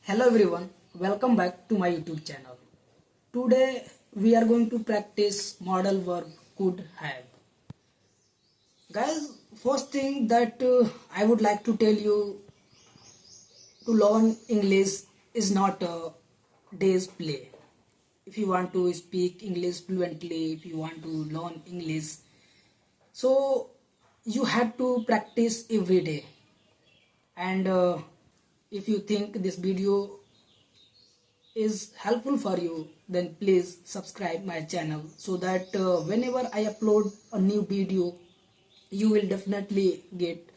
Hello everyone, welcome back to my YouTube channel. Today we are going to practice modal verb could have. Guys, first thing that I would like to tell you, to learn English is not a day's play. If you want to speak English fluently, if you want to learn English, so you have to practice every day. And if you think this video is helpful for you, then please subscribe my channel so that whenever I upload a new video, you will definitely get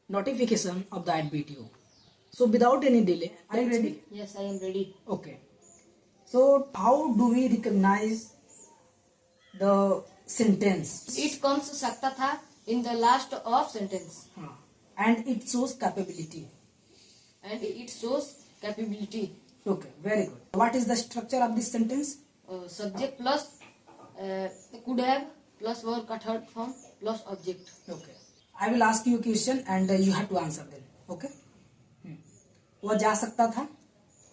notification of that video. So without any delay, are you ready? Yes, I am ready. Okay. So how do we recognize the sentence? It comes सकता था in the last of sentence And it shows capability. and it shows capability. Okay, very good. What is the structure of this sentence? Subject plus could have plus verb का third form plus object. Okay. I will ask you a question and you have to answer them. Okay? वह जा सकता था.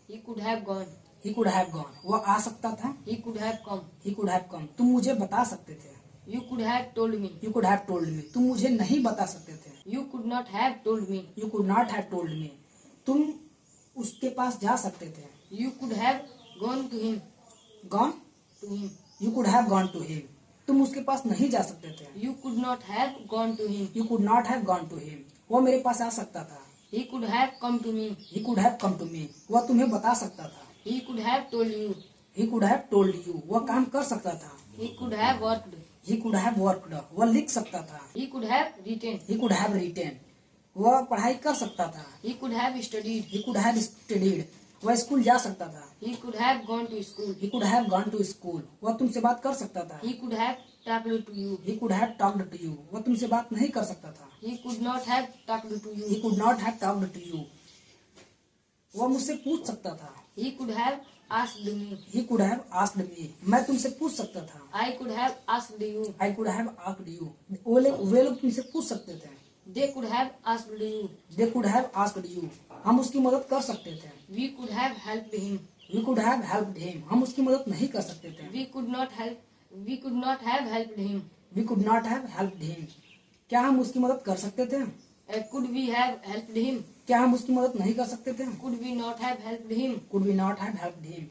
He could have gone. He could have gone. वह आ सकता था. He could have come. He could have come. तुम मुझे बता सकते थे. You could have told me. You could have told me. तुम मुझे नहीं बता सकते थे. You could not have told me. You could not have told me. तुम उसके पास जा सकते थे. You could have gone to him. Gone? To him. You could have gone to him. तुम उसके पास नहीं जा सकते थे. You could not have gone to him. You could not have gone to him. वह मेरे पास आ सकता था. He could have come to me. He could have come to me. वह तुम्हें बता सकता था. He could have told you. He could have told you. वह काम कर सकता था. He could have worked. He could have worked. वह लिख सकता था. He could have written. He could have written. वह पढ़ाई कर सकता था. He could have studied. He could have studied. वह स्कूल जा सकता था. He could have gone to school. He could have gone to school. वह तुमसे बात कर सकता था. He could have talked to you. He could have talked to you. वह तुमसे बात नहीं कर सकता था. He could not have talked to He you. could not have talked to you. वह मुझसे पूछ सकता था. He could have asked me. He could have asked me. मैं तुमसे पूछ सकता था. I could have asked you. I could have asked you. वे लोग तुमसे पूछ सकते थे. They could have asked you. They could have asked you. हम उसकी मदद कर सकते थे. We could have helped him. We could have helped him. हम उसकी मदद नहीं कर सकते थे. We could not help. We could not have helped him. We could not have helped him. क्या हम उसकी मदद कर सकते थे? Could we have helped him? क्या हम उसकी मदद नहीं कर सकते थे? Could we not have helped him? Could we not have helped him?